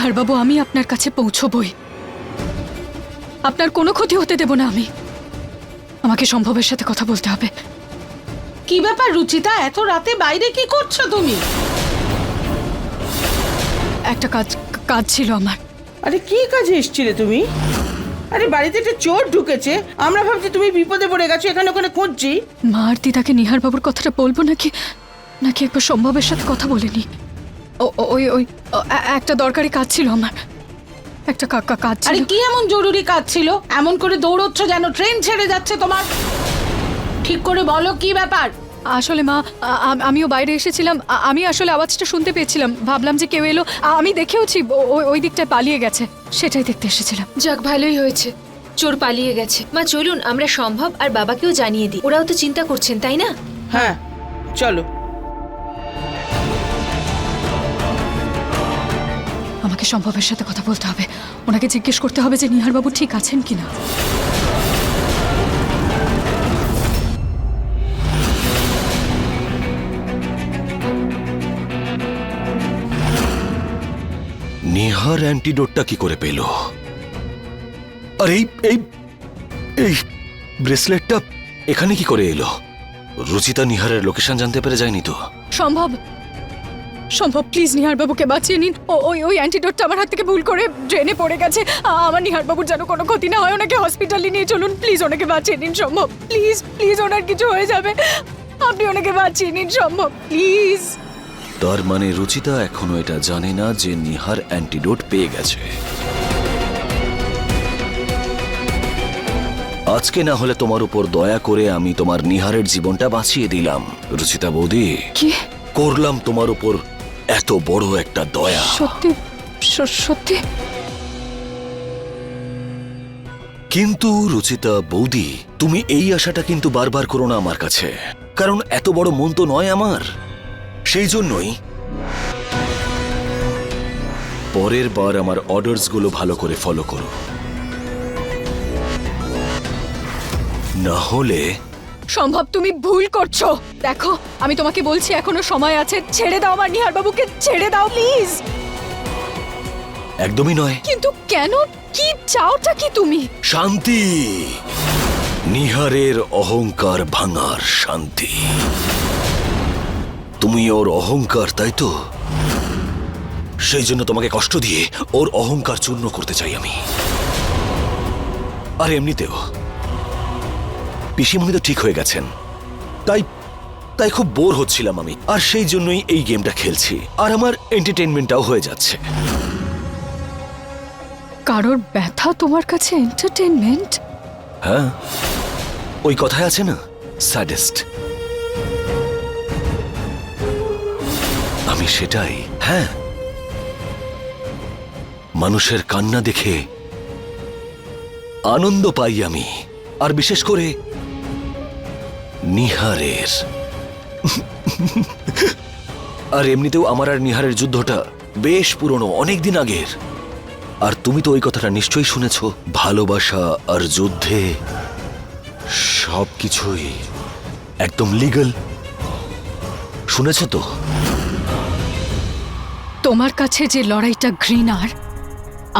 নিহার বাবু, আমি আপনার কাছে পৌঁছবই। আপনার কোনো ক্ষতি হতে দেব না আমি। আমাকে সম্ভবের সাথে কথা বলতে হবে। কি ব্যাপার রুচিতা, এত রাতে বাইরে কি করছো তুমি? একটা কাজ ছিল আমার। আরে কি কাজে এসেছিলে তুমি? আরে বাড়িতে একটা চোর ঢুকেছে, আমরা ভাবছি তুমি বিপদে পড়ে গেছো, এখানে ওখানে খুঁজছি। মা আর দিদাকে নিহার বাবুর কথাটা বলবো নাকি নাকি একবার সম্ভবের সাথে কথা বলিনি? ওই একটা দরকারি কাজ ছিল আমার। একটা কাজ আরে ছিল। কি এমন জরুরি কাজ ছিল? এমন করে দৌড়চ্ছ যেন ট্রেন ছেড়ে যাচ্ছে তোমার। ঠিক করে বলো কি ব্যাপার? আসলে মা, আমিও বাইরে এসেছিলাম। আমি আসলে আওয়াজটা শুনতে পেয়েছিলাম, ভাবলাম যে কেউ এলো। আমি দেখেওছি ওই দিকটায় পালিয়ে গেছে, সেটাই দেখতে এসেছিলাম। যাক, ভালোই হয়েছে, চোর পালিয়ে গেছে। মা চলুন আমরা সম্ভব আর বাবাকেও জানিয়ে দিই, ওরাও তো চিন্তা করছেন, তাই না? হ্যাঁ চলো। আমাকে সম্ভবের সাথে কথা বলতে হবে। ওনাকে জিজ্ঞেস করতে হবে যে নিহার বাবু ঠিক আছেন কিনা। নিহার অ্যান্টিডোটটা কি করে পেল? আর এই এই এই ব্রেসলেটটা এখানে কি করে এলো? রুচিতা নিহারের লোকেশন জানতে পেরে যায়নি তো? সম্ভব প্লিজ নিহার বাবুকে বাঁচিয়ে নিন। ওই অ্যান্টিডোটটা আমার হাত থেকে ভুল করে ড্রেনে পড়ে গেছে। আমার নিহার বাবুর যেন কোনো ক্ষতি না হয়। ওনাকে হসপিটালে নিয়ে চলুন প্লিজ, ওনাকে বাঁচিয়ে নিন সম্ভব। প্লিজ প্লিজ, ওনার কিছু হয়ে যাবে, আপনি ওনাকে বাঁচিয়ে নিন সম্ভব, প্লিজ। তার মানে রুচিতা এখনো এটা জানে না যে নিহার অ্যান্টিডোট পেয়ে গেছে। আজকে না হলে তোমার উপর দয়া করে আমি তোমার নিহারের জীবনটা বাঁচিয়ে দিলাম। রুচিতা বৌদি, কি করলাম তোমার উপর এত বড় একটা দয়া। সত্যি সত্যি? কিন্তু রুচিতা বৌদি, তুমি এই আশাটা কিন্তু বারবার করো না আমার কাছে, কারণ এত বড় মন তো নয় আমার। সেই জন্যই পরের বার আমার অর্ডারস গুলো ভালো করে ফলো করো, না হলে। সম্ভব তুমি ভুল করছো। দেখো, আমি তোমাকে বলছি এখনো সময় আছে। ছেড়ে দাও আমার নিহার বাবুকে, ছেড়ে দাও প্লিজ। একদমই নয়। কিন্তু কেন? কি চাওটা কি তুমি? শান্তি, নিহারের অহংকার ভাঙার শান্তি। তুমি ওর অহংকার, তাই তো? সেই জন্য তোমাকে কষ্ট দিয়ে ওর অহংকার চূর্ণ করতে চাই আমি। আর এমনিতেও পিসিমণি তো ঠিক হয়ে গেছেন, তাই খুব বোর হচ্ছিলাম আমি, আর সেই জন্যই এই গেমটা খেলছি, আর আমার এন্টারটেইনমেন্টটাও হয়ে যাচ্ছে। কারোর ব্যথা তোমার কাছে এন্টারটেইনমেন্ট? হ্যাঁ, ওই কথায় আছে না, স্যাডেস্ট। আমি সেটাই। হ্যাঁ, মানুষের কান্না দেখে আনন্দ পাই আমি, আর বিশেষ করে নিহারের। আর এমনিতেও আমার আর নিহারের যুদ্ধটা বেশ পুরনো, অনেক দিন আগের। আর তুমি তো ওই কথাটা নিশ্চয়ই শুনেছ, ভালোবাসা আর যুদ্ধে সবকিছুই একদম লিগ্যাল। শুনেছ তো? তোমার কাছে যে লড়াইটা ঘৃণার,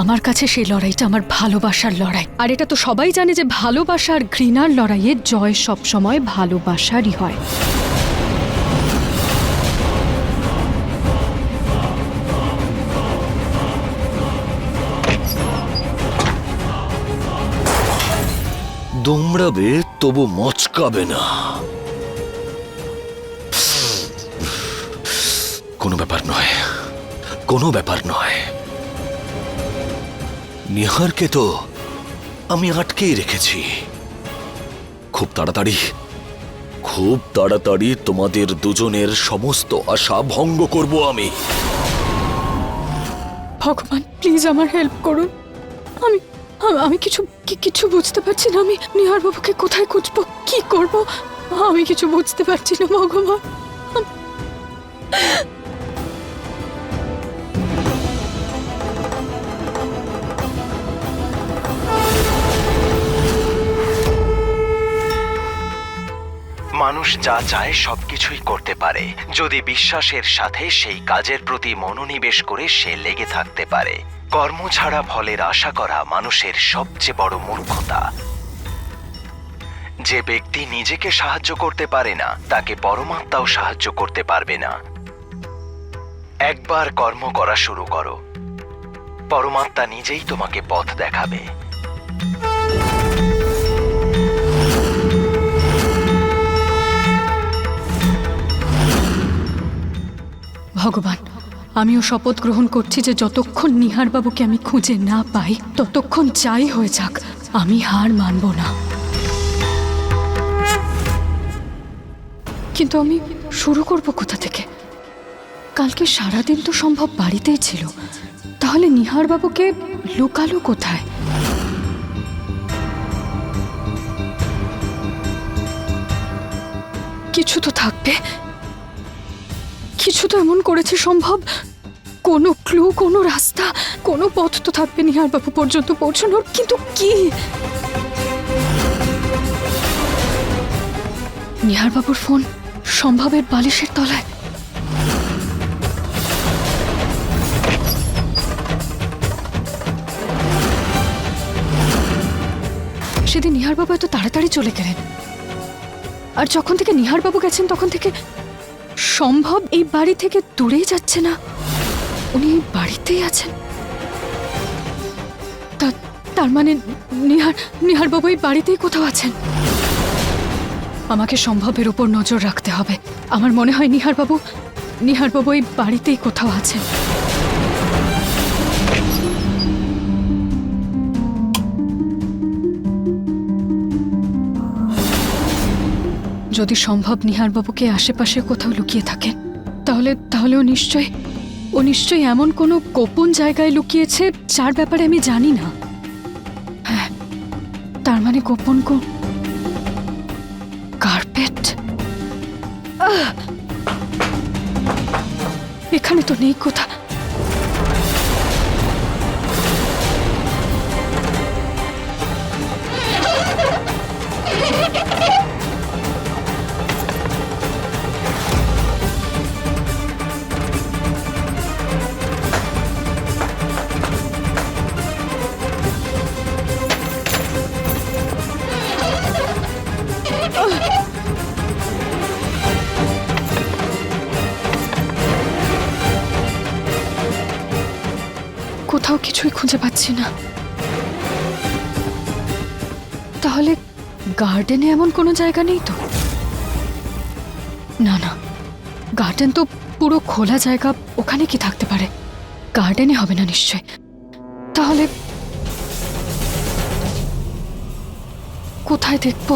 আমার কাছে সেই লড়াইটা আমার ভালোবাসার লড়াই। আর এটা তো সবাই জানে যে ভালোবাসা আর ঘৃণার লড়াইয়ে জয় সবসময় ভালোবাসারই হয়। দৌড়াবে তবু মচকাবে না। কোনো ব্যাপার নয়, কোনো ব্যাপার নয়। নিহারকে তো আমি আটকেই রেখেছি। খুব তাড়াতাড়ি তোমাদের দুজনের সমস্ত আশা ভঙ্গ করব আমি। ভগবান প্লিজ আমার হেল্প করুন। আমি কিছু বুঝতে পারছি না। আমি নিহার বাবুকে কোথায় খুঁজবো, কি করব, আমি কিছু বুঝতে পারছি না ভগবান। মানুষ মানুষ যা চায় সবকিছুই করতে পারে যদি বিশ্বাসের সাথে সেই কাজের প্রতি মনোনিবেশ করে সে লেগে থাকতে পারে। কর্ম ছাড়া ফলের আশা করা মানুষের সবচেয়ে বড় মূর্খতা। যে ব্যক্তি নিজেকে সাহায্য করতে পারে না তাকে পরমাত্মাও সাহায্য করতে পারবে না। একবার কর্ম করা শুরু করো, পরমাত্মা নিজেই তোমাকে পথ দেখাবে। ভগবান, আমিও শপথ গ্রহণ করছি যে যতক্ষণ নিহার বাবুকে আমি খুঁজে না পাই ততক্ষণ যাই হয়ে যাক আমি হার মানব না। কিন্তু আমি শুরু করব কোথা থেকে? কালকে সারাদিন তো সম্ভব বাড়িতেই ছিল, তাহলে নিহার বাবুকে লুকালো কোথায়? কিছু তো থাকবে, কিছু তো এমন করেছে সম্ভব, কোনো ক্লু, কোনো রাস্তা, কোনো পথ তো থাকবে নিহার বাবু পর্যন্ত পৌঁছানোর। কিন্তু কি? নিহার বাবুর ফোন সম্ভবের বালিশের তলায়। সেদিন নিহার বাবু এত তাড়াতাড়ি চলে গেলেন, আর যখন থেকে নিহার বাবু গেছেন তখন থেকে সম্ভব এই বাড়ি থেকে দূরেই যাচ্ছে না, উনি এই বাড়িতেই আছেন। তার মানে নিহার বাবু এই বাড়িতেই কোথাও আছেন। আমাকে সম্ভবের উপর নজর রাখতে হবে। আমার মনে হয় নিহার বাবু এই বাড়িতেই কোথাও আছেন। যদি সম্ভব নিহার বাবুকে আশেপাশে কোথাও লুকিয়ে থাকেন তাহলে ও নিশ্চয়ই এমন কোনো গোপন জায়গায় লুকিয়েছে যার ব্যাপারে আমি জানি না। হ্যাঁ, তার মানে গোপন কার্পেট। এখানে তো নেই কোথা। কোথাও কিছুই খুঁজে পাচ্ছি না। তাহলে গার্ডেনে এমন কোনো জায়গা নেই তো? না, গার্ডেন তো পুরো খোলা জায়গা, ওখানে কি থাকতে পারে? গার্ডেনে হবে না নিশ্চয়। তাহলে কোথায় দেখব?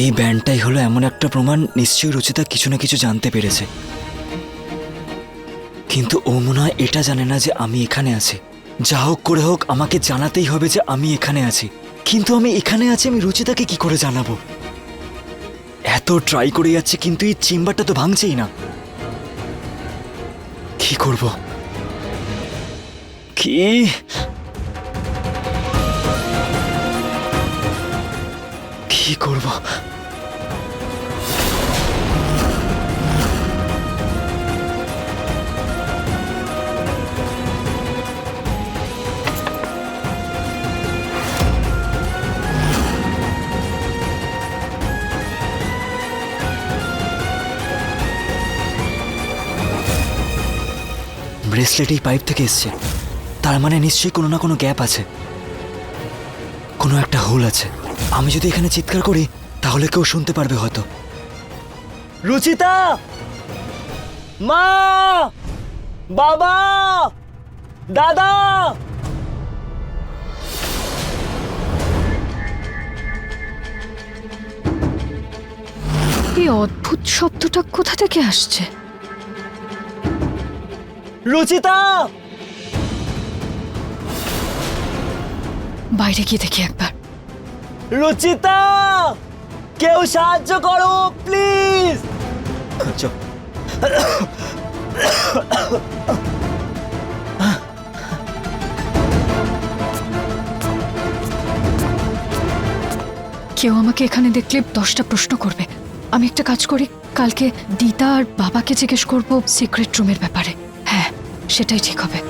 এই ব্যান্ডটাই হলো এমন একটা প্রমাণ, নিশ্চয়ই রুচিতা কিছু না কিছু জানতে পেরেছে। কিন্তু ও মনে হয় এটা জানে না যে আমি এখানে আছি। যা হোক করে হোক আমাকে জানাতেই হবে যে আমি এখানে আছি। কিন্তু আমি এখানে আছি আমি রুচিতাকে কি করে জানাবো? এত ট্রাই করে যাচ্ছে কিন্তু এই চেম্বারটা তো ভাঙছেই না। কি করব? কি করব? ব্রেসলেট এই পাইপ থেকে এসছে, তার মানে নিশ্চয়ই কোনো না কোনো গ্যাপ আছে, কোনো একটা হোল আছে। আমি যদি এখানে চিৎকার করি তাহলে কেউ শুনতে পারবে হয়তো। রুচিতা, মা, বাবা, দাদা। এই অদ্ভুত শব্দটা কোথা থেকে আসছে? রুচিতা! বাইরে গিয়ে দেখি একবার। রুচিতা, কেউ সাহায্য করো প্লিজ। কেউ আমাকে এখানে দেখলে 10টা প্রশ্ন করবে। আমি একটা কাজ করি, কালকে দিদা আর বাবাকে জিজ্ঞেস করব সিক্রেট রুমের ব্যাপারে। হ্যাঁ, সেটাই ঠিক হবে।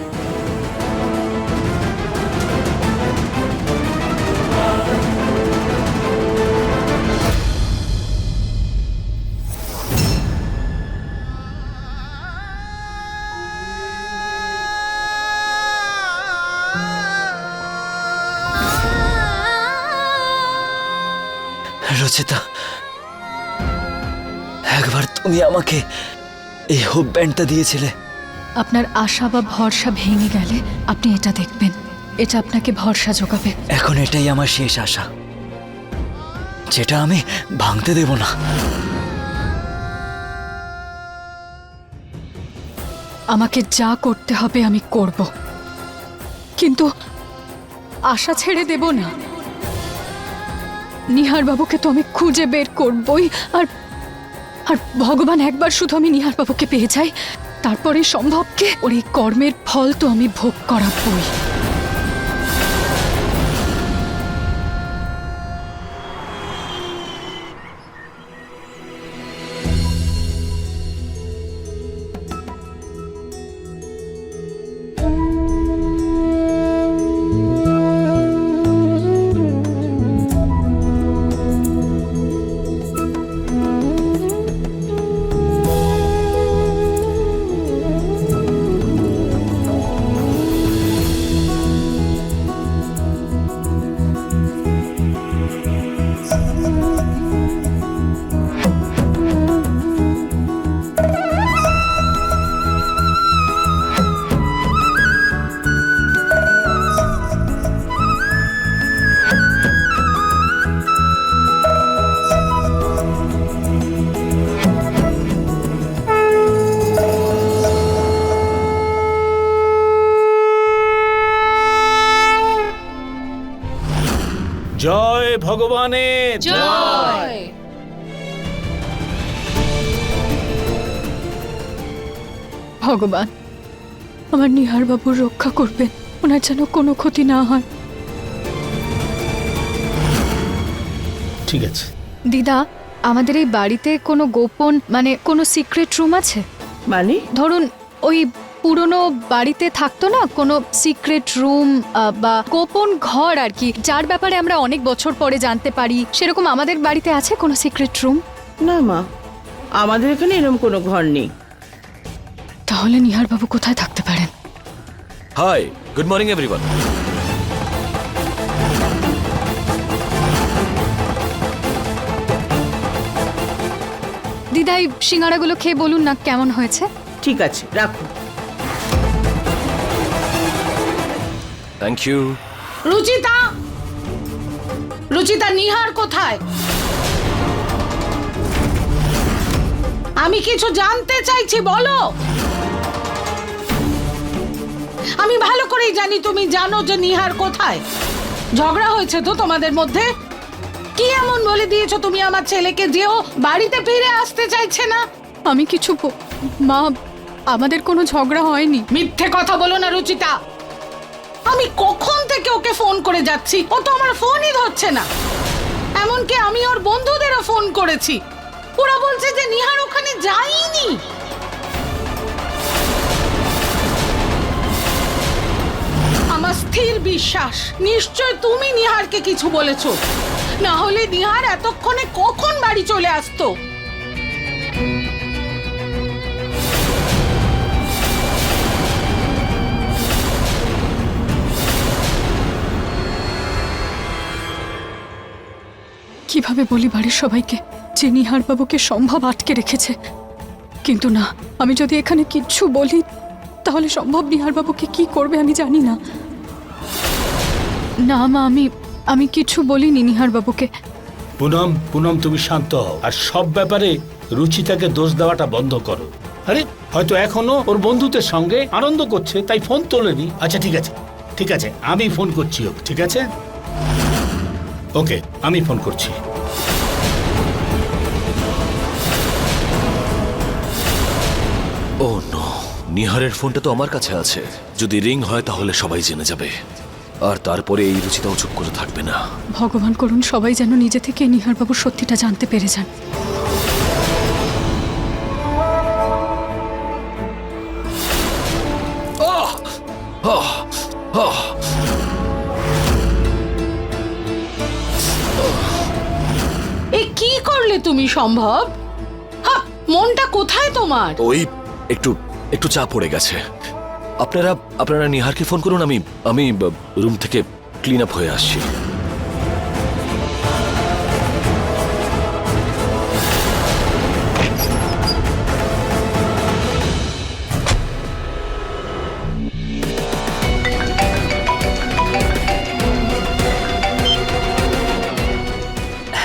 রচিতা, একবার তুমি আমাকে এই হোপ ব্যান্ডটা দিয়েছিলে। আপনার আশা বা ভরসা ভেঙে গেলে আপনি এটা দেখবেন, এটা আপনাকে ভরসা যোগাবে। এখন এটাই আমার শেষ আশা, যেটা আমি ভাঙতে দেব না। আমাকে যা করতে হবে আমি করব, কিন্তু আশা ছেড়ে দেব না। নিহার বাবুকে তো আমি খুঁজে বের করবই, আর আর ভগবান একবার শুধু আমি নিহার বাবুকে পেয়ে যাই, তারপরে সম্ভবকে ওর এই কর্মের ফল তো আমি ভোগ করাবই। জয় ভগবানের জয়। ভগবান আমার নিহার বাবুর রক্ষা করবেন, ওনার যেন কোনো ক্ষতি না হয়। ঠিক আছে। দিদা, আমাদের এই বাড়িতে কোনো গোপন মানে কোনো সিক্রেট রুম আছে? মানে ধরুন ওই পুরনো বাড়িতে থাকতো না কোনো সিক্রেট রুম বা গোপন ঘর আর কি, যার ব্যাপারে আমরা অনেক বছর পরে জানতে পারি, সেরকম আমাদের বাড়িতে আছে কোনো সিক্রেট রুম? না মা, আমাদের এখানে এরকম কোনো ঘর নেই। তাহলে নিহার বাবু কোথায় থাকতে পারেন? Hi, good morning everyone. দিদা, এই সিঙ্গারাগুলো খেয়ে বলুন না কেমন হয়েছে। ঠিক আছে, রাখো। Thank you. রুচিতা, রুচিতা, নিহার কোথায়? আমি কিছু জানতে চাইছি, বলো। আমি ভালো করেই জানি তুমি জানো যে নিহার কোথায়। ঝগড়া হয়েছে তো তোমাদের মধ্যে? কি এমন বলে দিয়েছো তুমি আমার ছেলেকে যে ও বাড়িতে ফিরে আসতে চাইছে না? আমি কিছু মা, আমাদের কোনো ঝগড়া হয়নি। মিথ্যে কথা বলো না রুচিতা। আমি কখন থেকে ওকে ফোন করে যাচ্ছি, ও তো আমার ফোনই ধরছে না। এমনকি আমি ওর বন্ধুদেরও ফোন করেছি, ওরা বলছে যে নিহার ওখানে যায়নি। আমার স্থির বিশ্বাস নিশ্চয় তুমি নিহারকে কিছু বলেছো, না হলে নিহার এতক্ষণে কখন বাড়ি চলে আসতো। কিভাবে বলি বাড়ির সবাইকে যে নিহার বাবুকে সম্ভব আটকে রেখেছে? কিন্তু না, আমি যদি এখানে কিচ্ছু বলি তাহলে সম্ভব নিহার বাবুকে কি করবে আমি জানি না। না মা, আমি কিছু বলিনি নিহার বাবুকে। পুনম, পুনম, তুমি শান্ত হও আর সব ব্যাপারে রুচিতাকে দোষ দেওয়াটা বন্ধ করো। আরে হয়তো এখনো ওর বন্ধুদের সঙ্গে আনন্দ করছে তাই ফোন তোলেনি। আচ্ছা ঠিক আছে, ঠিক আছে, আমি ফোন করছি ওকে। ঠিক আছে, ওকে, আমি ফোন করছি। ও নো, নিহারের ফোনটা তো আমার কাছে আছে। যদি রিং হয় তাহলে সবাই জেনে যাবে। আর তারপরে এই রুচিতাও চুপ করে থাকবে না। ভগবান করুন সবাই যেন নিজে থেকে নিহারবাবুর সত্যিটা জানতে পেরে যান। এ কি করলে তুমি সম্ভব? হা, মনটা কোথায় তোমার? ওই একটু একটু চাপ পড়ে গেছে। আপনারা নিহারকে ফোন করুন, আমি রুম থেকে ক্লিন আপ হয়ে আসছি।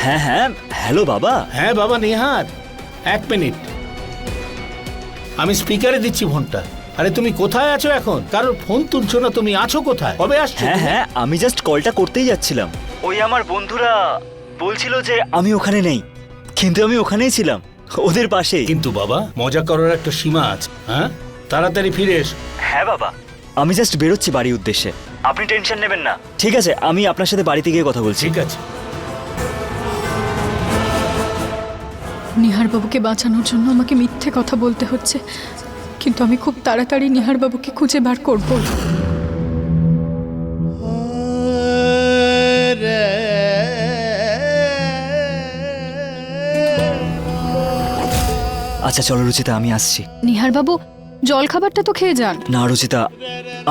হ্যাঁ হ্যাঁ, হ্যালো বাবা। হ্যাঁ বাবা নিহার, 1 মিনিট, আমি স্পিকারে দিচ্ছি ফোনটা। আরে তুমি কোথায় আছো এখন? কারোর ফোন তুলছো না, তুমি আছো কোথায়? কবে আসছো? হ্যাঁ হ্যাঁ, আমি জাস্ট কলটা করতেই যাচ্ছিলাম। ওই আমার বন্ধুরা বলছিল যে আমি ওখানে নেই, কিন্তু আমি ওখানেই ছিলাম, ওদের পাশেই। কিন্তু বাবা, মজা করার একটা সীমা আছে। হ্যাঁ, তাড়াতাড়ি ফিরে এসো। হ্যাঁ বাবা, আমি জাস্ট বেরোচ্ছি বাড়ির উদ্দেশ্যে, আপনি টেনশন নেবেন না। ঠিক আছে, আমি আপনার সাথে বাড়িতে গিয়ে কথা বলছি। ঠিক আছে। নিহারবাবুকে বাঁচানোর জন্য আমাকে মিথ্যে কথা বলতে হচ্ছে, কিন্তু আমি খুব তাড়াতাড়ি নিহারবাবুকে খুঁজে বার করব। আচ্ছা চলো রুচিতা, আমি আসছি। নিহারবাবু জল খাবারটা তো খেয়ে যান। না রুচিতা,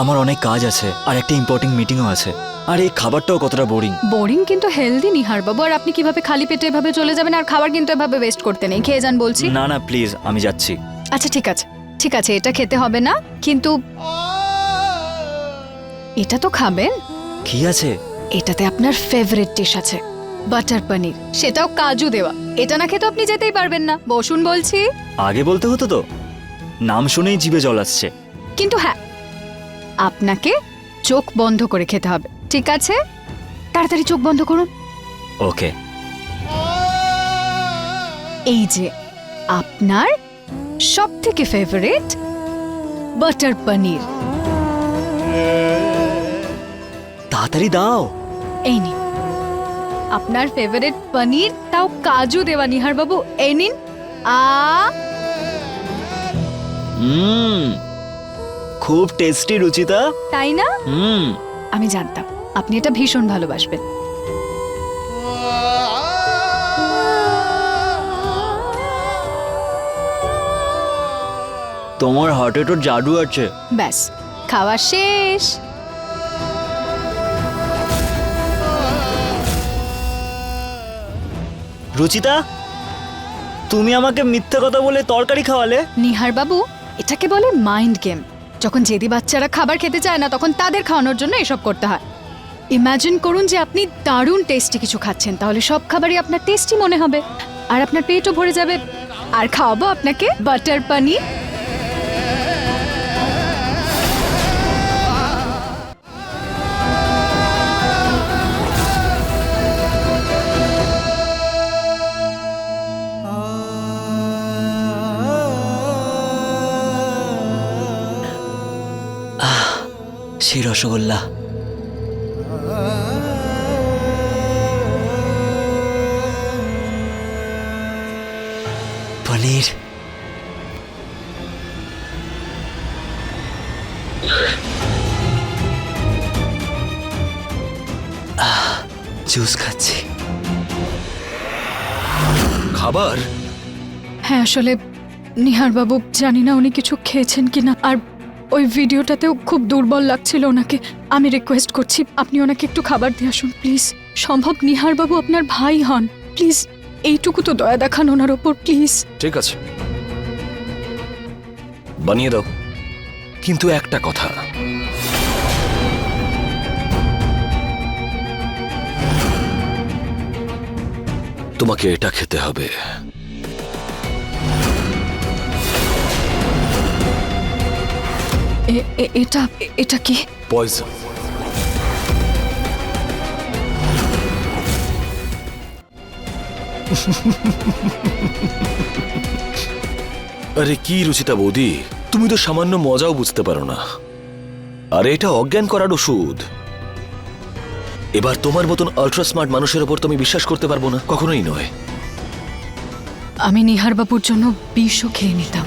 আমার অনেক কাজ আছে আর একটা ইম্পর্টেন্ট মিটিংও আছে, আর এই খাবারটাও কতটা বোরিং। বোরিং কিন্তু হেলদি নিহারবাবু, আর আপনি কিভাবে খালি পেটে এভাবে চলে যাবেন? আর খাবার কিন্তু এভাবে ওয়েস্ট করতে নেই, খেয়ে যান বলছি। না না প্লিজ, আমি যাচ্ছি। আচ্ছা ঠিক আছে, ঠিক আছে, এটা খেতে হবে না, কিন্তু এটা তো খাবেন। কি আছে? এটাতে আপনার ফেভারিট ডিশ আছে, বাটার পনির, সেটাও কাজু দেওয়া। এটা না খেতে আপনি যেতেই পারবেন না, বসুন বলছি। আগে বলতে হতো তো, নাম শুনেই জিভে জল আসছে। কিন্তু হ্যাঁ, আপনাকে চোখ বন্ধ করে খেতে হবে, ঠিক আছে? তাড়াতাড়ি চোখ বন্ধ করুন। ওকে। এই যে আপনার সব থেকে ফেভারিট বাটার পনির, তাড়াতাড়ি দাও। এই নিন আপনার ফেভারিট পনির, তাও কাজু দেওয়া। নিহারবাবু এই নিন। খুব টেস্টি রুচিতা, তাই না? আমি জানতাম আপনি এটা ভীষণ ভালোবাসবেন। তোমার হার্টে তো জাদু আছে। ব্যাস, খাওয়া শেষ। রুচিতা, তুমি আমাকে মিথ্যে কথা বলে তরকারি খাওয়ালে। নিহারবাবু, এটাকে বলে মাইন্ড গেম। যখন জেদি বাচ্চারা খাবার খেতে চায় না, তখন তাদের খাওয়ানোর জন্য এসব করতে হয়। ইমাজিন করুন যে আপনি দারুণ টেস্টি কিছু খাচ্ছেন, তাহলে সব খাবারই আপনার টেস্টি মনে হবে, আর আপনার পেটও ভরে যাবে। আর খাওয়াবো আপনাকে বাটার পনির। সেই রসগোল্লা। পনির। জুস খাচ্ছি। খাবার? হ্যাঁ, আসলে নিহারবাবু জানি না উনি কিছু খেয়েছেন কিনা, আর ওই ভিডিওটাতেও খুব দুর্বল লাগছিল ওনাকে। আমি রিকোয়েস্ট করছি আপনি ওনাকে একটু খাবার দিয়ে আসুন প্লিজ। সম্ভব নিহারবাবু আপনার ভাই হন, প্লিজ এইটুকু তো দয়া দেখান ওনার ওপর প্লিজ। ঠিক আছে, বানিয়ে দাও, কিন্তু একটা কথা, তোমাকে এটা খেতে হবে। এটা কি? পয়জন। আরে কি রুচিতা বৌদি, তুমি তো সামান্য মজাও বুঝতে পারো না। আরে এটা অজ্ঞান করার ওষুধ, এবার তোমার মতন আল্ট্রা স্মার্ট মানুষের ওপর তুমি বিশ্বাস করতে পারবো না, কখনোই নয়। আমি নিহার বাবুর জন্য বিষও খেয়ে নিতাম।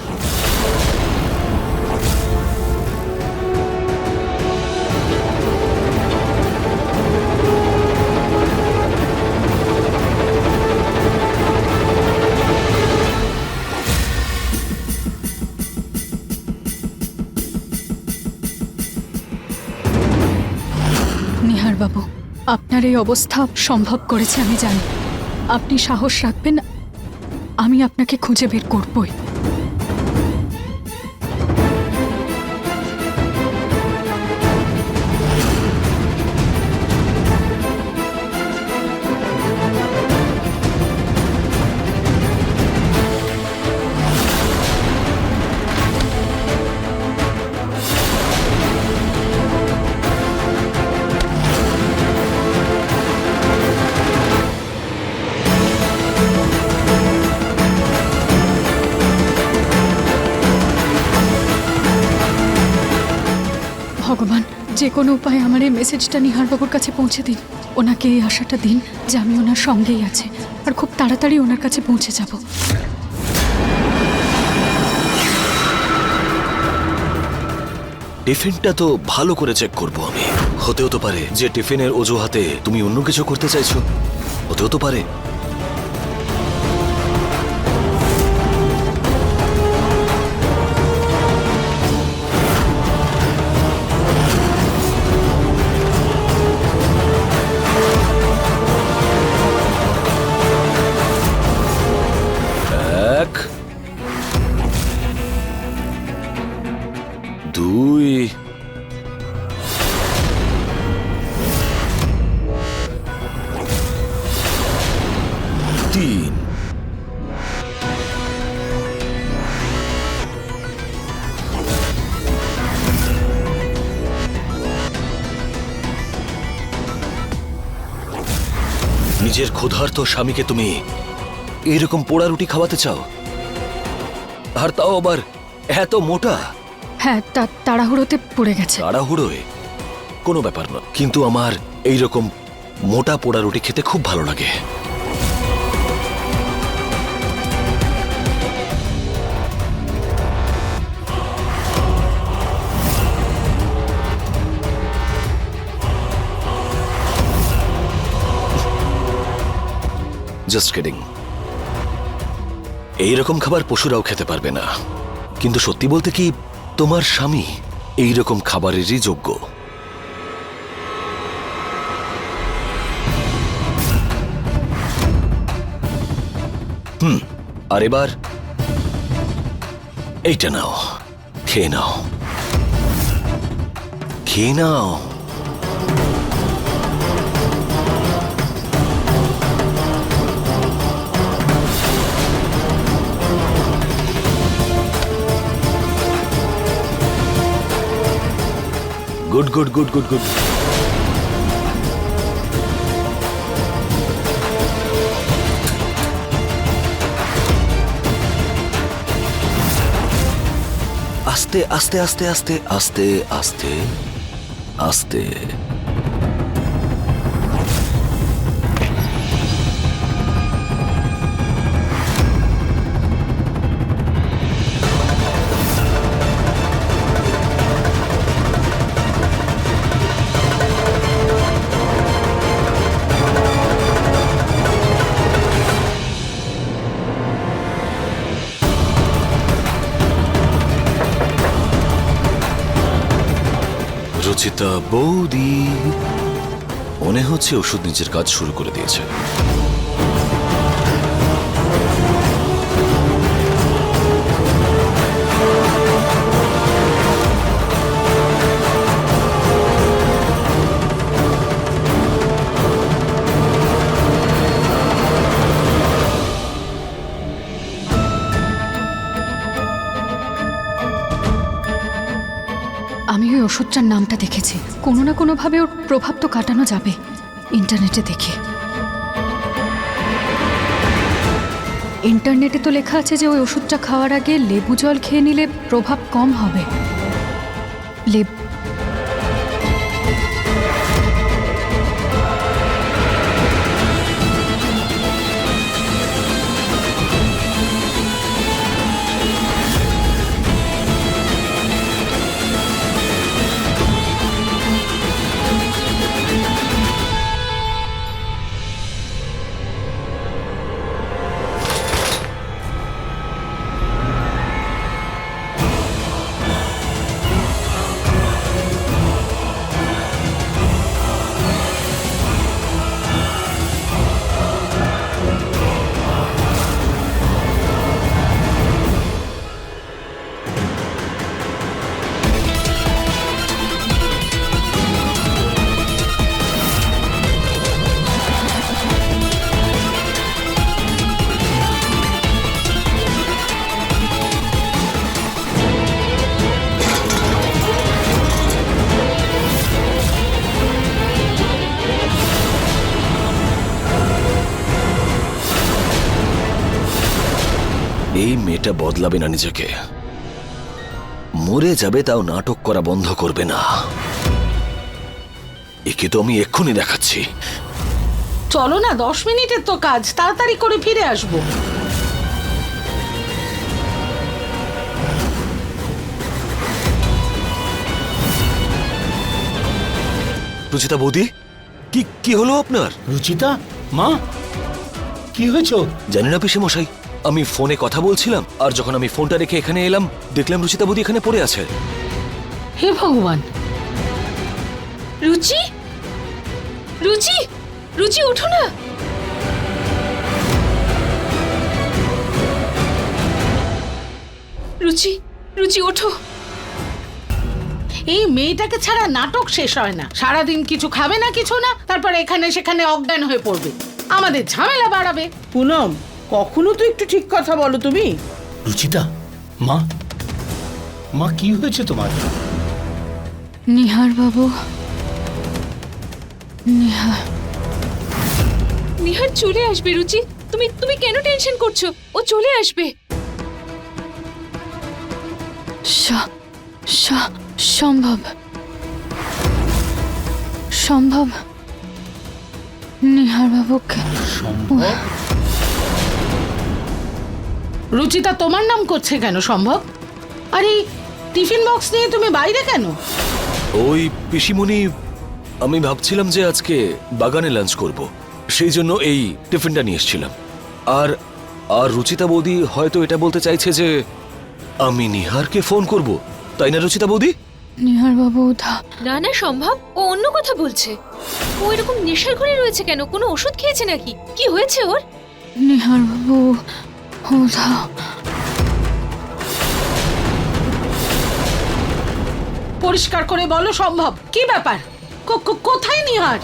নিহার বাবু, আপনার এই অবস্থা সম্ভব করেছে আমি জানি। আপনি সাহস রাখবেন, আমি আপনাকে খুঁজে বের করবই। ভগবান, যে কোনো উপায়ে আমার এই মেসেজটা নিহার বাবুর কাছে পৌঁছে দিন। ওনাকে এই আশাটা দিন যে আমি ওনার সঙ্গেই আছি, আর খুব তাড়াতাড়ি ওনার কাছে পৌঁছে যাব। টিফিনটা তো ভালো করে চেক করবো আমি। হতেও তো পারে যে টিফিনের অজুহাতে তুমি অন্য কিছু করতে চাইছো, হতেও তো পারে। এক, দুই, তিন। নিজের ক্ষুধার্ত স্বামীকে তুমি এইরকম পোড়া রুটি খাওয়াতে চাও, আর তাও আবার এত মোটা? হ্যাঁ, তাড়াহুড়োতে পড়ে গেছে। তাড়াহুড়োয় কোনো ব্যাপার না, কিন্তু আমার এইরকম মোটা পোড়া রুটি খেতে খুব ভালো লাগে। Just kidding. এইরকম খাবার পশুরাও খেতে পারবে না, কিন্তু সত্যি বলতে কি তোমার স্বামী এইরকম খাবারেরই যোগ্য। আর এবার এইটা নাও, খেয়ে নাও, খেয়ে নাও। Good good good good good. আস্তে আস্তে আস্তে আস্তে আস্তে আস্তে আস্তে। রুচিতা বৌদি, মনে হচ্ছে ওষুধ নিজের কাজ শুরু করে দিয়েছে। আমি ওই ওষুধটার নামটা দেখেছি, কোনো না কোনোভাবে ওর প্রভাব তো কাটানো যাবে। ইন্টারনেটে দেখি, ইন্টারনেটে তো লেখা আছে যে ওই ওষুধটা খাওয়ার আগে লেবু জল খেয়ে নিলে প্রভাব কম হবে। এই মেয়েটা বদলাবে না নিজেকে, মরে যাবে তাও নাটক করা বন্ধ করবে না। একে তো আমি এক্ষুনি দেখাচ্ছি। চলো না, 10 মিনিটের তো কাজ, তাড়াতাড়ি করে ফিরে আসবো। রুচিতা বৌদি, কি কি হলো আপনার? রুচিতা, মা, কি হয়েছে? জানি না পিসে মশাই, আমি ফোনে কথা বলছিলাম আর যখন আমি ফোনটা রেখে এখানে এলাম দেখলাম রুচিতা বৌদি এখানে পড়ে আছে। হে ভগবান! রুচি, রুচি, রুচি ওঠো না। রুচি, রুচি ওঠো। এই মেয়েটাকে ছাড়া নাটক শেষ হয় না। সারাদিন কিছু খাবে না, কিছু না, তারপর এখানে সেখানে অজ্ঞান হয়ে পড়বে, আমাদের ঝামেলা বাড়াবে। পুনম, কখনো তো একটু ঠিক কথা বলো তুমি। রুচিতা, মা, মা কি হয়েছে তোমার? নিহার বাবু, নিহার নিহার চলে আসবে। রুচি, তুমি তুমি কেন টেনশন করছো? ও চলে আসবে। সম্ভব, সম্ভব নিহার বাবুকে। সম্ভব? রুচিতা তোমার নাম করছে কেন সম্ভব? আরে টিফিন বক্স নিয়ে তুমি বাইরে কেন? ওই পিসিমণি, আমি ভাবছিলাম যে আজকে বাগানে লাঞ্চ করব, সেই জন্য এই টিফিনটা নিয়ে এসেছিলাম। আর আর রুচিতা বৌদি হয়তো এটা বলতে চাইছে যে আমি নিহারকে ফোন করব, তাই না রুচিতা বৌদি? নিহার বাবু না না সম্ভব, ও অন্য কথা বলছে। ও এরকম নেশার ঘরে রয়েছে কেন? কোনো ওষুধ খেয়েছে নাকি? কি হয়েছে ওর? নিহার বাবু পরিষ্কার করে বলো সম্ভব, কি ব্যাপার? কোথায় নিহার?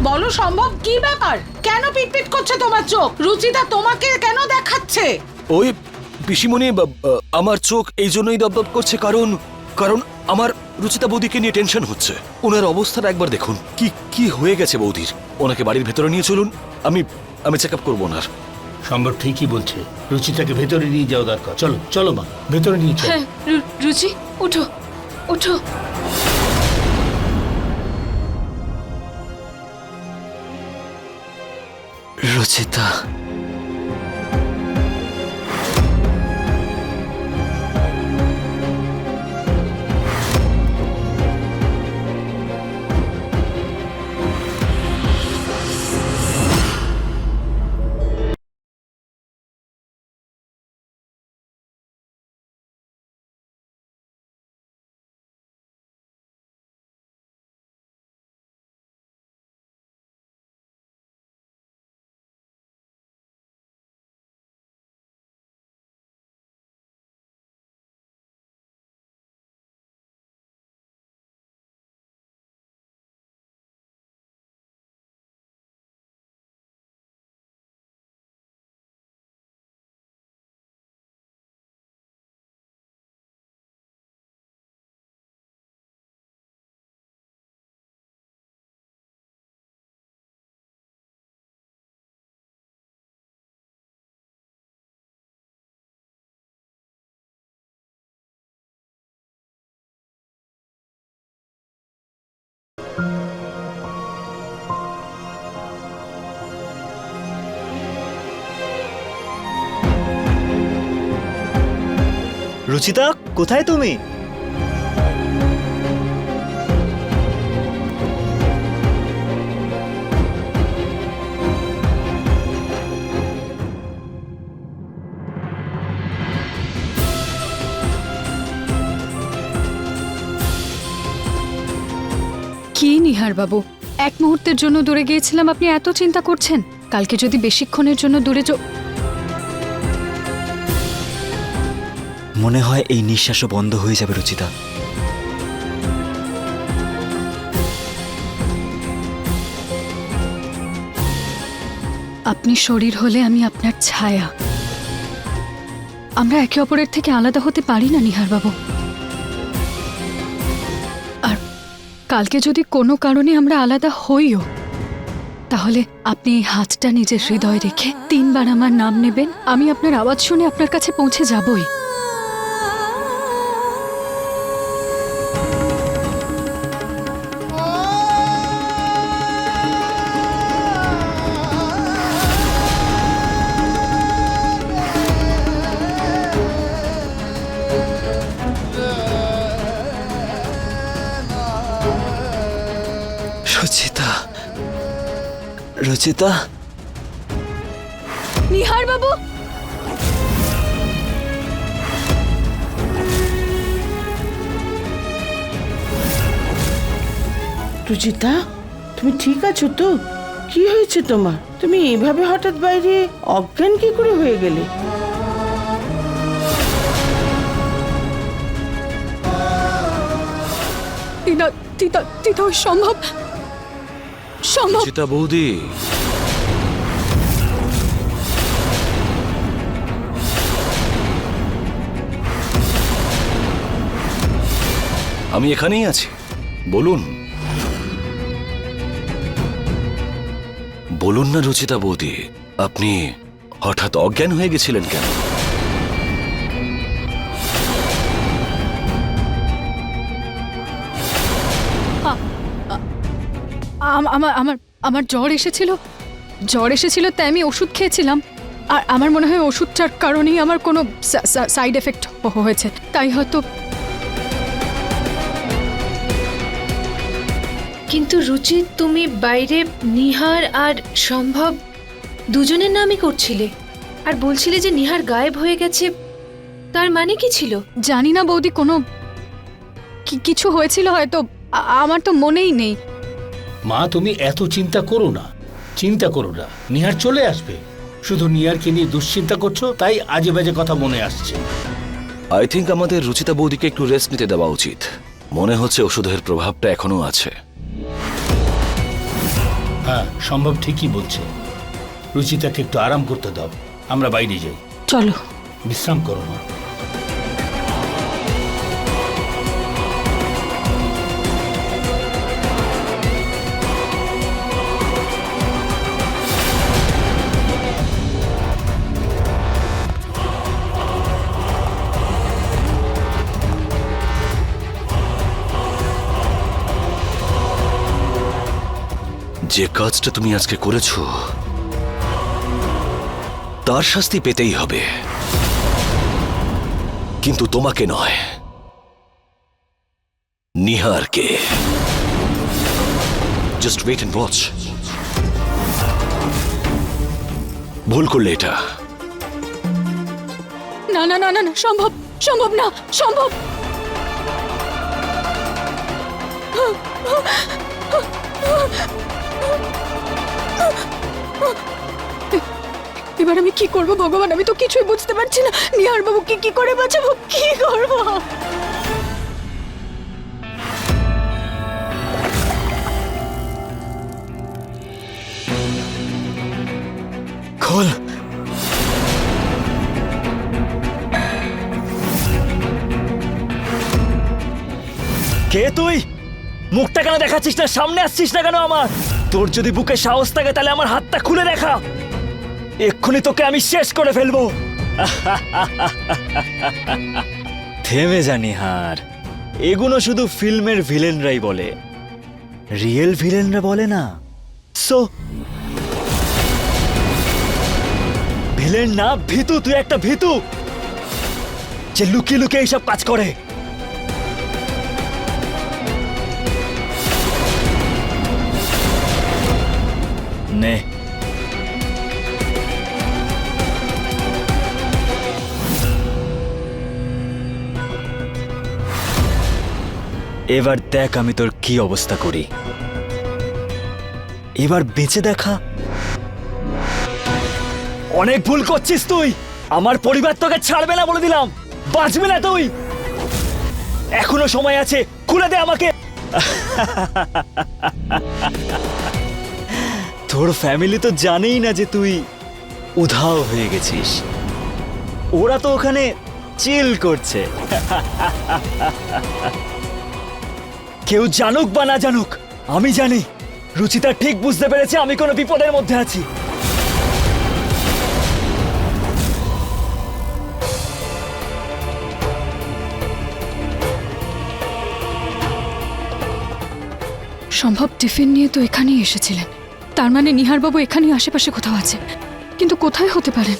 বলো সম্ভব, কি ব্যাপার? কেন পিটপিট করছে তোমার চোখ? রুচিতা তোমাকে কেন দেখাচ্ছে? ওই পিসিমণি, আমার চোখ এই জন্যই দপদপ করছে কারণ কারণ আমার রুচিতা বৌদিকে নিয়ে টেনশন হচ্ছে। ওনার অবস্থাটা একবার দেখুন, কি কি হয়ে গেছে বৌদির। ওনাকে বাড়ির ভেতরে নিয়ে চলুন, আমি আমি চেক আপ করবো ওনার। সম্ভব ঠিকই বলছে, রুচিতাকে ভেতরে নিয়ে যাওয়া দরকার। চলো চলো মা, ভেতরে নিয়ে চলো। হ্যাঁ রুচি, ওঠো ওঠো। রচিতা, রুচিতা, কোথায় তুমি? কি নিহার বাবু, এক মুহূর্তের জন্য দূরে গিয়েছিলাম, আপনি এত চিন্তা করছেন? কালকে যদি বেশিক্ষণের জন্য দূরে মনে হয় এই নিঃশ্বাসও বন্ধ হয়ে যাবে রুচিতা। আপনি শরীর হলে আমি আপনার ছায়া। আমরা একে অপরের থেকে আলাদা হতে পারি না নিহার বাবু। আর কালকে যদি কোনো কারণে আমরা আলাদা হইও, তাহলে আপনি এই হাতটা নিজের হৃদয়ে রেখে 3 বার আমার নাম নেবেন। আমি আপনার আওয়াজ শুনে আপনার কাছে পৌঁছে যাবই। রুচিতা, রুচিতা, নিহার বাবু, রুচিতা, তুমি ঠিক আছো তো? কি হয়েছে তোমার? তুমি এভাবে হঠাৎ বাইরে অজ্ঞান কি করে হয়ে গেলে? দিদা দিদা দিদা সম্ভব সম্ভব রুচিতা বৌদি, আমি এখানেই আছি, বলুন। বলুন না রুচিতা বৌদি, আপনি হঠাৎ অজ্ঞান হয়ে গেছিলেন কেন? আমার আমার আমার জ্বর এসেছিল তাই আমি ওষুধ খেয়েছিলাম। আর আমার মনে হয় ওষুধটার কারণেই আমার কোনো সাইড এফেক্ট হয়েছে, তাই হয়তো। কিন্তু রুচি, তুমি বাইরে নিহার আর সম্ভব দুজনের নামই করছিলে আর বলছিলে যে নিহার গায়েব হয়ে গেছে। তার মানে কি ছিল? জানি না বৌদি, কোনো কিছু হয়েছিল হয়তো, আমার তো মনেই নেই। মা, তুমি এত চিন্তা করো না, চিন্তা করো না, নিহার চলে আসবে। শুধু নিহারকে নিয়ে দুশ্চিন্তা করছো, তাই আজে বাজে কথা মনে আসছে। আই থিঙ্ক আমাদের রুচিতা বৌদিকে একটু রেস্ট নিতে দেওয়া উচিত। মনে হচ্ছে ওষুধের প্রভাবটা এখনো আছে। হ্যাঁ, সম্ভব ঠিকই বলছে। রুচিতাকে একটু আরাম করতে দাও, আমরা বাইরে যাই। চলো। বিশ্রাম করো না। যে কাজটা তুমি আজকে করেছো তার শাস্তি পেতেই হবে, কিন্তু তোমাকে নয়, নিহারকে। Just wait and watch. ভুল করলে এটা। না না না না না, সম্ভব সম্ভব না, সম্ভব। এবার আমি কি করব ভগবান, আমি তো কিছুই বুঝতে পারছি না। নিহার বাবুকে কি করে বাঁচাবো, কি করব? খোল। কে তুই? মুখটা কেন দেখাচ্ছিস না? সামনে আসছিস না কেন আমার? তোর যদি বুকে সাহস থাকে তাহলে আমার হাতটা খুলে দেখা। এক্ষুনি তোকে আমি শেষ করে ফেলবো। থেমে জানি হার, এগুলো শুধু ফিল্মের ভিলেনরাই বলে, রিয়েল ভিলেনরা বলে না। সো ভিলেন না, ভীতু। তুই একটা ভীতু যে লুকিয়ে লুকিয়ে এইসব কাজ করে। নে, এবার দেখ আমি তোর কি অবস্থা করি। এবার বেঁচে দেখা। অনেক ভুল করছিস তুই। আমার পরিবার তোকে ছাড়বে না বলে দিলাম। বাঁচবি না তুই। এখনো সময় আছে, খুলে দে আমাকে। তোর ফ্যামিলি তো জানেই না যে তুই উধাও হয়ে গেছিস। ওরা তো ওখানে চিল করছে। কেউ জানুক বা না জানুক, আমি জানি রুচিতা ঠিক বুঝতে পেরেছে আমি কোনো বিপদের মধ্যে আছি। সম্ভব টিফিন নিয়ে তো এখানেই এসেছিলেন, তার মানে নিহারবাবু এখানেই আশেপাশে কোথাও আছে, কিন্তু কোথায় হতে পারেন?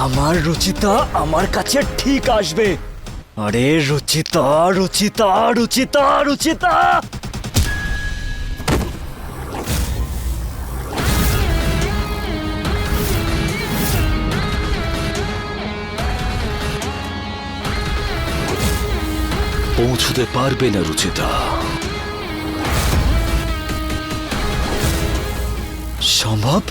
আমার রুচিতা আমার কাছে ঠিক আসবে। আরে রুচিতা রুচিতা রুচিতা রুচিতা, পৌঁছতে পারবে না রুচিতা। সম্ভব?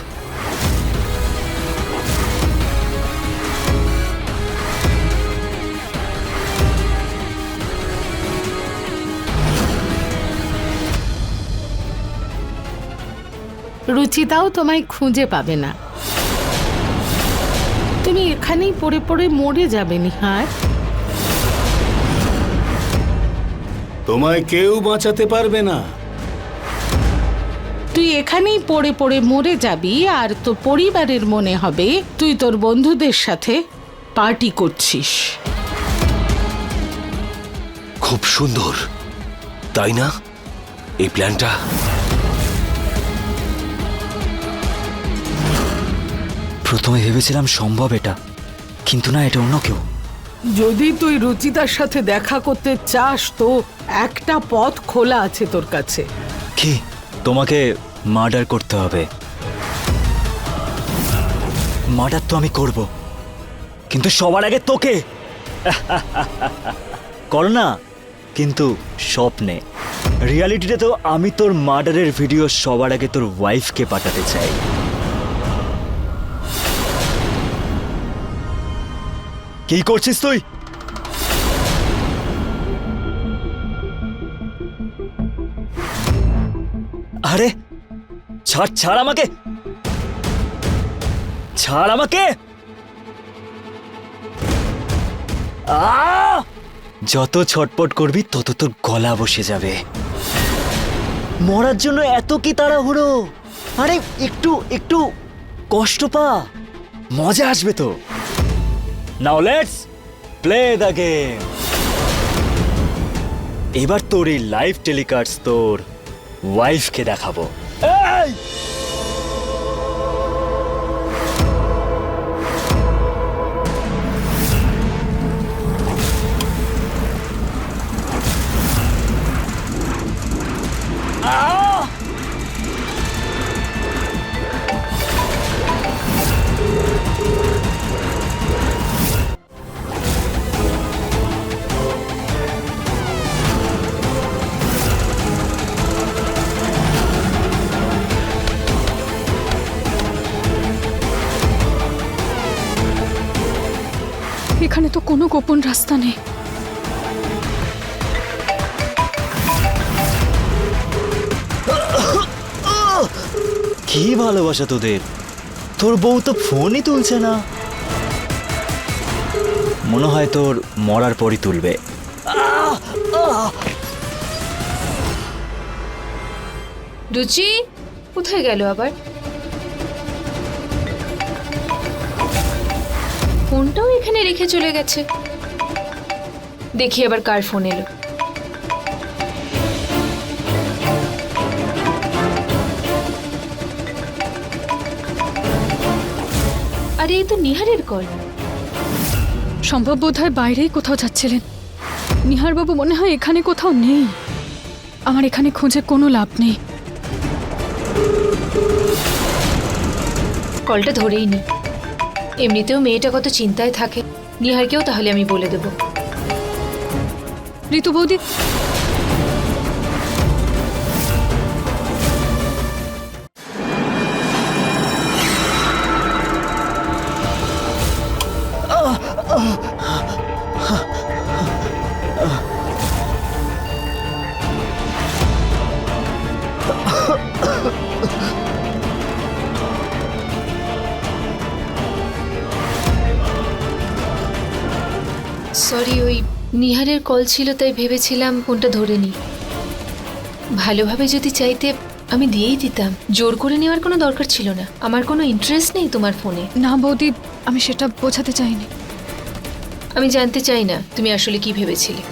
রুচিতাও তোমায় খুঁজে পাবে না। তুমি এখানেই পড়ে পড়ে মরে যাবে নিহার। তোমায় কেউ বাঁচাতে পারবে না। তুই এখানেই পড়ে পড়ে মরে যাবি, আর তোর পরিবারের মনে হবে তুই তোর বন্ধুদের সাথে পার্টি করছিস। খুব সুন্দর, তাই না এই প্ল্যানটা? প্রথমে ভেবেছিলাম সম্ভব এটা, কিন্তু না, এটা অন্য কেউ। যদি তুই রুচিতার সাথে দেখা করতে চাস তো একটা পথ খোলা আছে তোর কাছে। কি? তোমাকে মার্ডার করতে হবে? মার্ডার তো আমি করব, কিন্তু সবার আগে তোকে। কর না, কিন্তু স্বপ্নে। রিয়ালিটিতে তো আমি তোর মার্ডারের ভিডিও সবার আগে তোর ওয়াইফকে পাঠাতে চাই। কি করছিস তুই? আরে ছাড়, ছাড় আমাকে, ছাড় আমাকে। যত ছটপট করবি তত তোর গলা বসে যাবে। মরার জন্য এত কি তাড়াহুড়ো? আরে একটু একটু কষ্ট পা, মজা আসবে তো। Now let's play the game. এবার তোর এই লাইভ টেলিকাস্ট তোর ওয়াইফকে দেখাবো। এই! এখানে তো কোনো গোপন রাস্তা নেই। কি ভালোবাসা তোদের! তোর বউ তো ফোনই তুলছে না। মনে হয় তোর মরার পরই তুলবে। রুচি কোথায় গেল আবার? ফোনটাও এখানে রেখে চলে গেছে। দেখি আবার কার ফোন এলো। আরে এই তো নিহারের কল। সম্ভব বোধহয় বাইরেই কোথাও যাচ্ছিলেন। নিহারবাবু মনে হয় এখানে কোথাও নেই। আমার এখানে খুঁজে কোনো লাভ নেই। কলটা ধরেই নি। এমনিতেও মেয়েটা কত চিন্তায় থাকে। নিহারকেও তাহলে আমি বলে দেব। ঋতু বৌদি, নিহারের কল ছিল তাই ভেবেছিলাম ফোনটা ধরে নি। ভালোভাবে যদি চাইতে আমি দিয়েই দিতাম, জোর করে নেওয়ার কোনো দরকার ছিল না। আমার কোনো ইন্টারেস্ট নেই তোমার ফোনে। না বৌদি, আমি সেটা বোঝাতে চাইনি। আমি জানতে চাই না তুমি আসলে কি ভেবেছিলে।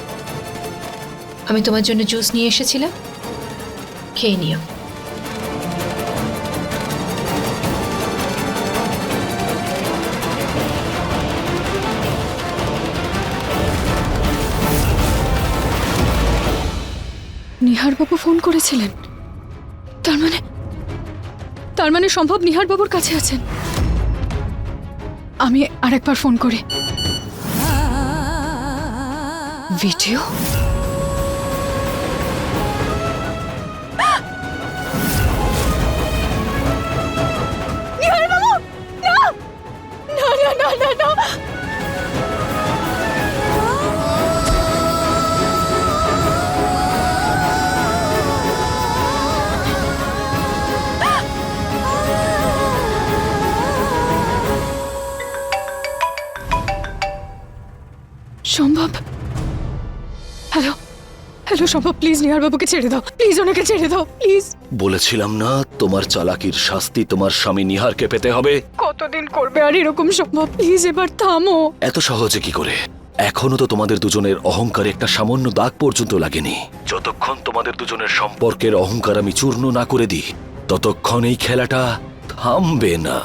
আমি তোমার জন্য জুস নিয়ে এসেছিলাম, খেয়ে নিও। নিহার বাবু ফোন করেছিলেন, তার মানে সম্ভব নিহার বাবুর কাছে আছেন। আমি আরেকবার ফোন করি। ভিডিও? নিহার বাবু, না না না না না না। সম্ভব, হ্যালো হ্যালো সম্ভব, প্লিজ নিহার বাবুকে ছেড়ে দাও, প্লিজ ওনাকে ছেড়ে দাও, প্লিজ। বলেছিলাম না তোমার চালাকির শাস্তি তোমার স্বামী নিহারকে পেতে হবে। কতদিন করবে আর এরকম সম্ভব? প্লিজ এবার থামো। এত সহজে কি করে? এখনো তো তোমাদের দুজনের অহংকারে একটা সামান্য দাগ পর্যন্ত লাগেনি। যতক্ষণ তোমাদের দুজনের সম্পর্কের অহংকার আমি চূর্ণ না করে দিই, ততক্ষণ এই খেলাটা থামবে না।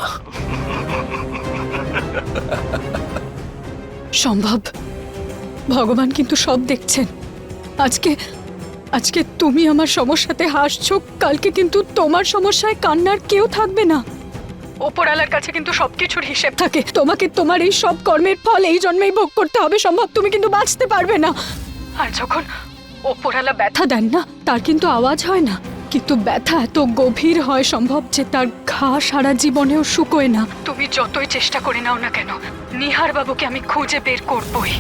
সম্ভব, ভগবান কিন্তু সব দেখছেন। আজকে তুমি আমার সমস্যাতে হাসছো, কালকে কিন্তু তোমার সমস্যায় কান্নার কেউ থাকবে না। ওপরওয়ালার কাছে কিন্তু সবকিছুর হিসেব থাকে। তোমাকে তোমার এই সব কর্মের ফল এই জন্মেই ভোগ করতে হবে সম্ভব। তুমি কিন্তু বাঁচতে পারবে না। আর যখন ওপরওয়ালা ব্যথা দেন না, তার কিন্তু আওয়াজ হয় না, কিন্তু ব্যথা এত গভীর হয় সম্ভব যে তার ঘা সারা জীবনেও শুকোয় না। তুমি যতই চেষ্টা করে নাও না কেন, নিহার বাবুকে আমি খুঁজে বের করবই।